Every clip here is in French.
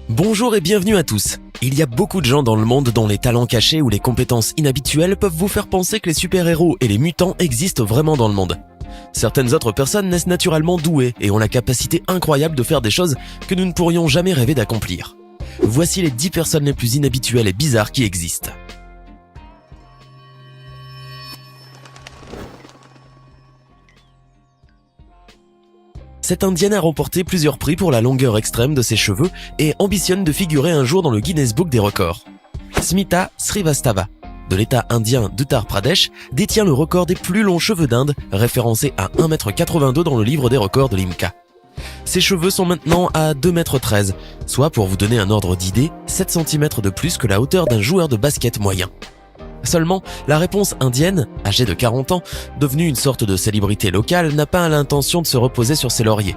Bonjour et bienvenue à tous. Il y a beaucoup de gens dans le monde dont les talents cachés ou les compétences inhabituelles peuvent vous faire penser que les super-héros et les mutants existent vraiment dans le monde. Certaines autres personnes naissent naturellement douées et ont la capacité incroyable de faire des choses que nous ne pourrions jamais rêver d'accomplir. Voici les 10 personnes les plus inhabituelles et bizarres qui existent. Cette indienne a remporté plusieurs prix pour la longueur extrême de ses cheveux et ambitionne de figurer un jour dans le Guinness Book des records. Smita Srivastava, de l'état indien d'Uttar Pradesh, détient le record des plus longs cheveux d'Inde, référencé à 1,82 m dans le livre des records de l'IMCA. Ses cheveux sont maintenant à 2,13 m, soit, pour vous donner un ordre d'idée, 7 cm de plus que la hauteur d'un joueur de basket moyen. Seulement, la réponse indienne, âgée de 40 ans, devenue une sorte de célébrité locale, n'a pas l'intention de se reposer sur ses lauriers.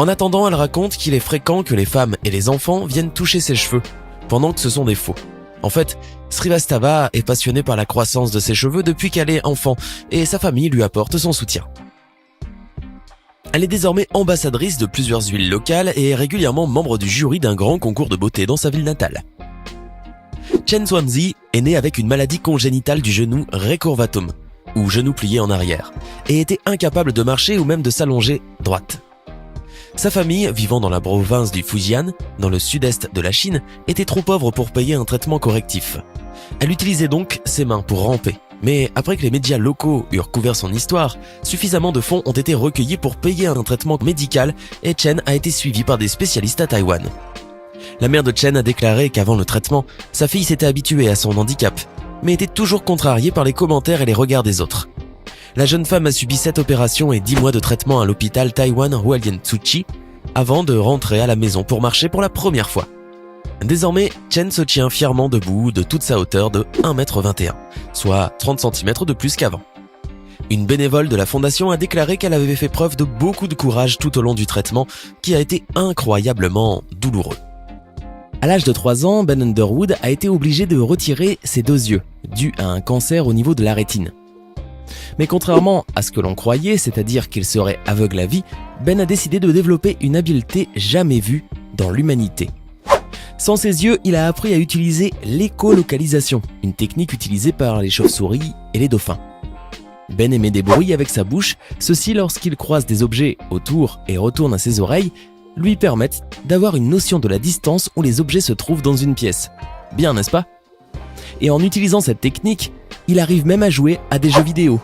En attendant, elle raconte qu'il est fréquent que les femmes et les enfants viennent toucher ses cheveux, pendant que ce sont des faux. En fait, Srivastava est passionnée par la croissance de ses cheveux depuis qu'elle est enfant, et sa famille lui apporte son soutien. Elle est désormais ambassadrice de plusieurs huiles locales et est régulièrement membre du jury d'un grand concours de beauté dans sa ville natale. Chen Xuanzi est né avec une maladie congénitale du genou récurvatum, ou genou plié en arrière, et était incapable de marcher ou même de s'allonger droite. Sa famille, vivant dans la province du Fujian, dans le sud-est de la Chine, était trop pauvre pour payer un traitement correctif. Elle utilisait donc ses mains pour ramper. Mais après que les médias locaux eurent couvert son histoire, suffisamment de fonds ont été recueillis pour payer un traitement médical et Chen a été suivie par des spécialistes à Taïwan. La mère de Chen a déclaré qu'avant le traitement, sa fille s'était habituée à son handicap, mais était toujours contrariée par les commentaires et les regards des autres. La jeune femme a subi 7 opérations et 10 mois de traitement à l'hôpital Taïwan Hualien Tsuchi avant de rentrer à la maison pour marcher pour la première fois. Désormais, Chen se tient fièrement debout de toute sa hauteur de 1,21 m, soit 30 cm de plus qu'avant. Une bénévole de la fondation a déclaré qu'elle avait fait preuve de beaucoup de courage tout au long du traitement, qui a été incroyablement douloureux. À l'âge de 3 ans, Ben Underwood a été obligé de retirer ses 2 yeux, dû à un cancer au niveau de la rétine. Mais contrairement à ce que l'on croyait, c'est-à-dire qu'il serait aveugle à vie, Ben a décidé de développer une habileté jamais vue dans l'humanité. Sans ses yeux, il a appris à utiliser l'écolocalisation, une technique utilisée par les chauves-souris et les dauphins. Ben émet des bruits avec sa bouche, ceux-ci lorsqu'il croise des objets autour et retourne à ses oreilles, lui permettent d'avoir une notion de la distance où les objets se trouvent dans une pièce. Bien, n'est-ce pas? Et en utilisant cette technique, il arrive même à jouer à des jeux vidéo.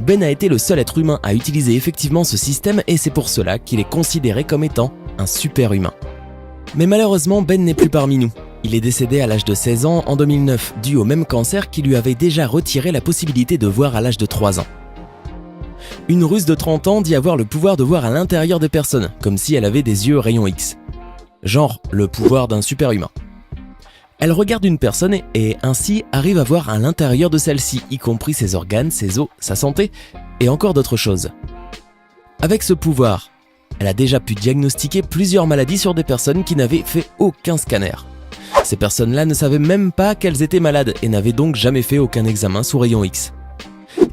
Ben a été le seul être humain à utiliser effectivement ce système et c'est pour cela qu'il est considéré comme étant un super-humain. Mais malheureusement, Ben n'est plus parmi nous. Il est décédé à l'âge de 16 ans en 2009, dû au même cancer qui lui avait déjà retiré la possibilité de voir à l'âge de 3 ans. Une Russe de 30 ans dit avoir le pouvoir de voir à l'intérieur des personnes, comme si elle avait des yeux rayons X. Genre le pouvoir d'un super-humain. Elle regarde une personne et ainsi arrive à voir à l'intérieur de celle-ci, y compris ses organes, ses os, sa santé et encore d'autres choses. Avec ce pouvoir, elle a déjà pu diagnostiquer plusieurs maladies sur des personnes qui n'avaient fait aucun scanner. Ces personnes-là ne savaient même pas qu'elles étaient malades et n'avaient donc jamais fait aucun examen sous rayon X.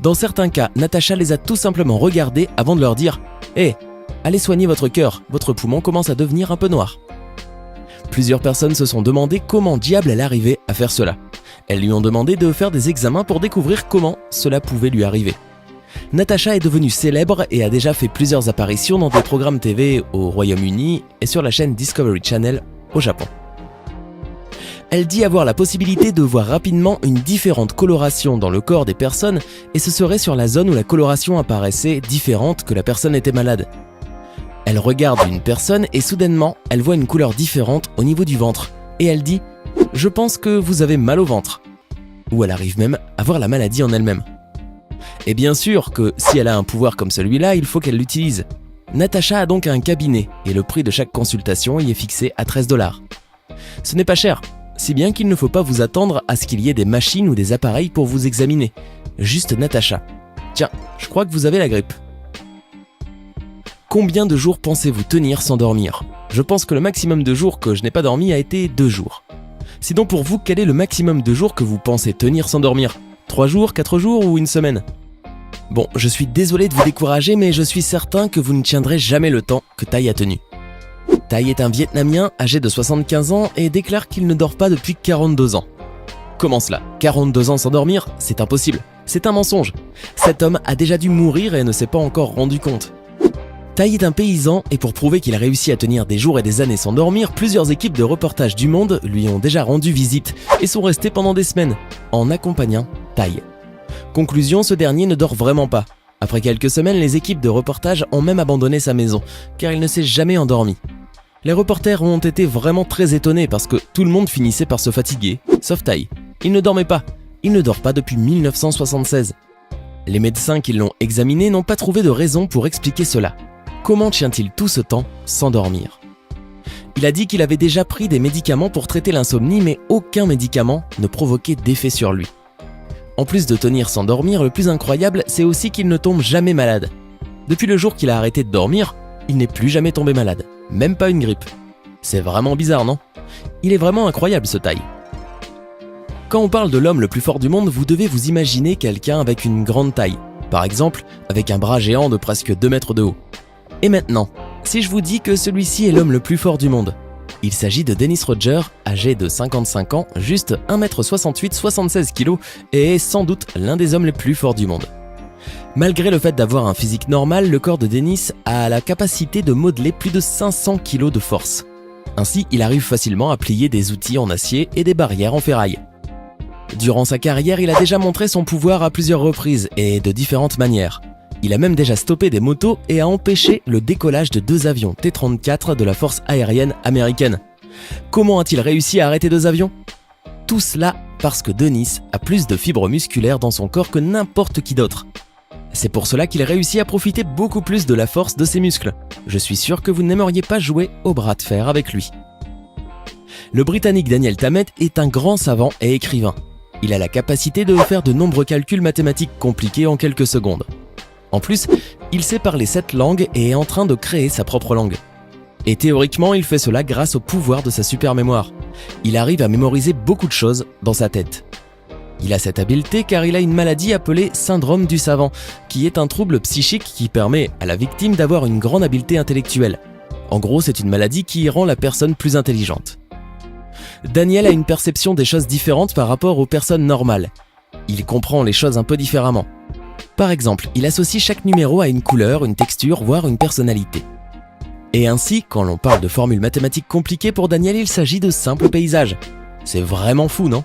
Dans certains cas, Natacha les a tout simplement regardés avant de leur dire « Hé, allez soigner votre cœur, votre poumon commence à devenir un peu noir. » Plusieurs personnes se sont demandé comment diable elle arrivait à faire cela. Elles lui ont demandé de faire des examens pour découvrir comment cela pouvait lui arriver. Natacha est devenue célèbre et a déjà fait plusieurs apparitions dans des programmes TV au Royaume-Uni et sur la chaîne Discovery Channel au Japon. Elle dit avoir la possibilité de voir rapidement une différente coloration dans le corps des personnes et ce serait sur la zone où la coloration apparaissait différente que la personne était malade. Elle regarde une personne et soudainement, elle voit une couleur différente au niveau du ventre et elle dit « Je pense que vous avez mal au ventre » ou elle arrive même à voir la maladie en elle-même. Et bien sûr que si elle a un pouvoir comme celui-là, il faut qu'elle l'utilise. Natacha a donc un cabinet et le prix de chaque consultation y est fixé à 13 $. Ce n'est pas cher. Si bien qu'il ne faut pas vous attendre à ce qu'il y ait des machines ou des appareils pour vous examiner. Juste Natacha. Tiens, je crois que vous avez la grippe. Combien de jours pensez-vous tenir sans dormir? Je pense que le maximum de jours que je n'ai pas dormi a été 2 jours. Sinon pour vous, quel est le maximum de jours que vous pensez tenir sans dormir? 3 jours, 4 jours ou une semaine? Bon, je suis désolé de vous décourager, mais je suis certain que vous ne tiendrez jamais le temps que Tai a tenu. Tai est un Vietnamien âgé de 75 ans et déclare qu'il ne dort pas depuis 42 ans. Comment cela? 42 ans sans dormir? C'est impossible. C'est un mensonge. Cet homme a déjà dû mourir et ne s'est pas encore rendu compte. Tai est un paysan et pour prouver qu'il a réussi à tenir des jours et des années sans dormir, plusieurs équipes de reportage du monde lui ont déjà rendu visite et sont restées pendant des semaines en accompagnant Tai. Conclusion, ce dernier ne dort vraiment pas. Après quelques semaines, les équipes de reportage ont même abandonné sa maison car il ne s'est jamais endormi. Les reporters ont été vraiment très étonnés parce que tout le monde finissait par se fatiguer, sauf Tai. Il ne dormait pas. Il ne dort pas depuis 1976. Les médecins qui l'ont examiné n'ont pas trouvé de raison pour expliquer cela. Comment tient-il tout ce temps sans dormir? Il a dit qu'il avait déjà pris des médicaments pour traiter l'insomnie, mais aucun médicament ne provoquait d'effet sur lui. En plus de tenir sans dormir, le plus incroyable, c'est aussi qu'il ne tombe jamais malade. Depuis le jour qu'il a arrêté de dormir, il n'est plus jamais tombé malade, même pas une grippe. C'est vraiment bizarre, non? Il est vraiment incroyable ce Tai. Quand on parle de l'homme le plus fort du monde, vous devez vous imaginer quelqu'un avec une grande taille, par exemple avec un bras géant de presque 2 mètres de haut. Et maintenant, si je vous dis que celui-ci est l'homme le plus fort du monde, il s'agit de Dennis Rodger, âgé de 55 ans, juste 1m68, 76 kg et est sans doute l'un des hommes les plus forts du monde. Malgré le fait d'avoir un physique normal, le corps de Dennis a la capacité de modeler plus de 500 kg de force. Ainsi, il arrive facilement à plier des outils en acier et des barrières en ferraille. Durant sa carrière, il a déjà montré son pouvoir à plusieurs reprises et de différentes manières. Il a même déjà stoppé des motos et a empêché le décollage de 2 avions T-34 de la force aérienne américaine. Comment a-t-il réussi à arrêter 2 avions? Tout cela parce que Dennis a plus de fibres musculaires dans son corps que n'importe qui d'autre. C'est pour cela qu'il réussit à profiter beaucoup plus de la force de ses muscles. Je suis sûr que vous n'aimeriez pas jouer au bras de fer avec lui. Le Britannique Daniel Tammet est un grand savant et écrivain. Il a la capacité de faire de nombreux calculs mathématiques compliqués en quelques secondes. En plus, il sait parler 7 langues et est en train de créer sa propre langue. Et théoriquement, il fait cela grâce au pouvoir de sa super mémoire. Il arrive à mémoriser beaucoup de choses dans sa tête. Il a cette habileté car il a une maladie appelée syndrome du savant, qui est un trouble psychique qui permet à la victime d'avoir une grande habileté intellectuelle. En gros, c'est une maladie qui rend la personne plus intelligente. Daniel a une perception des choses différentes par rapport aux personnes normales. Il comprend les choses un peu différemment. Par exemple, il associe chaque numéro à une couleur, une texture, voire une personnalité. Et ainsi, quand l'on parle de formules mathématiques compliquées, pour Daniel, il s'agit de simples paysages. C'est vraiment fou, non?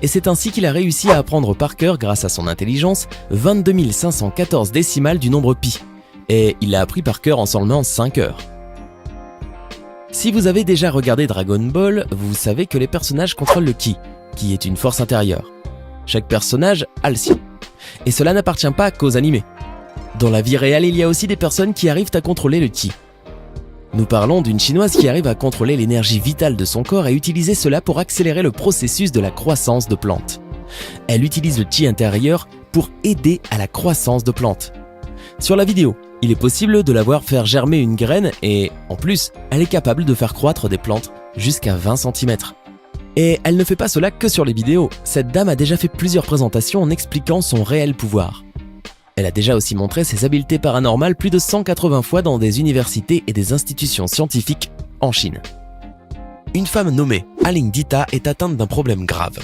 Et c'est ainsi qu'il a réussi à apprendre par cœur, grâce à son intelligence, 22 514 décimales du nombre pi. Et il l'a appris par cœur en seulement 5 heures. Si vous avez déjà regardé Dragon Ball, vous savez que les personnages contrôlent le ki, qui est une force intérieure. Chaque personnage a le sien. Et cela n'appartient pas qu'aux animés. Dans la vie réelle, il y a aussi des personnes qui arrivent à contrôler le ki. Nous parlons d'une chinoise qui arrive à contrôler l'énergie vitale de son corps et utiliser cela pour accélérer le processus de la croissance de plantes. Elle utilise le chi intérieur pour aider à la croissance de plantes. Sur la vidéo, il est possible de la voir faire germer une graine et, en plus, elle est capable de faire croître des plantes jusqu'à 20 cm. Et elle ne fait pas cela que sur les vidéos. Cette dame a déjà fait plusieurs présentations en expliquant son réel pouvoir. Elle a déjà aussi montré ses habiletés paranormales plus de 180 fois dans des universités et des institutions scientifiques en Chine. Une femme nommée Aling Dita est atteinte d'un problème grave.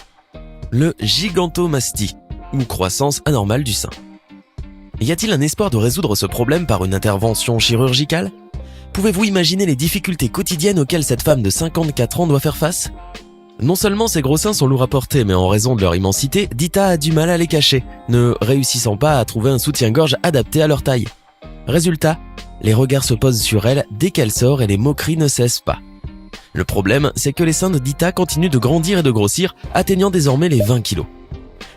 Le gigantomastie, ou croissance anormale du sein. Y a-t-il un espoir de résoudre ce problème par une intervention chirurgicale? Pouvez-vous imaginer les difficultés quotidiennes auxquelles cette femme de 54 ans doit faire face? Non seulement ses gros seins sont lourds à porter, mais en raison de leur immensité, Dita a du mal à les cacher, ne réussissant pas à trouver un soutien-gorge adapté à leur taille. Résultat, les regards se posent sur elle dès qu'elle sort et les moqueries ne cessent pas. Le problème, c'est que les seins de Dita continuent de grandir et de grossir, atteignant désormais les 20 kilos.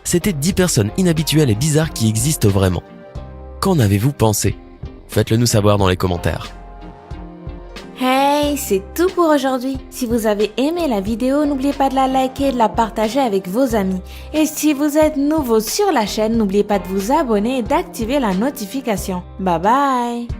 C'était 10 personnes inhabituelles et bizarres qui existent vraiment. Qu'en avez-vous pensé? Faites-le nous savoir dans les commentaires. Hey, c'est tout pour aujourd'hui. Si vous avez aimé la vidéo, n'oubliez pas de la liker et de la partager avec vos amis. Et si vous êtes nouveau sur la chaîne, n'oubliez pas de vous abonner et d'activer la notification. Bye bye!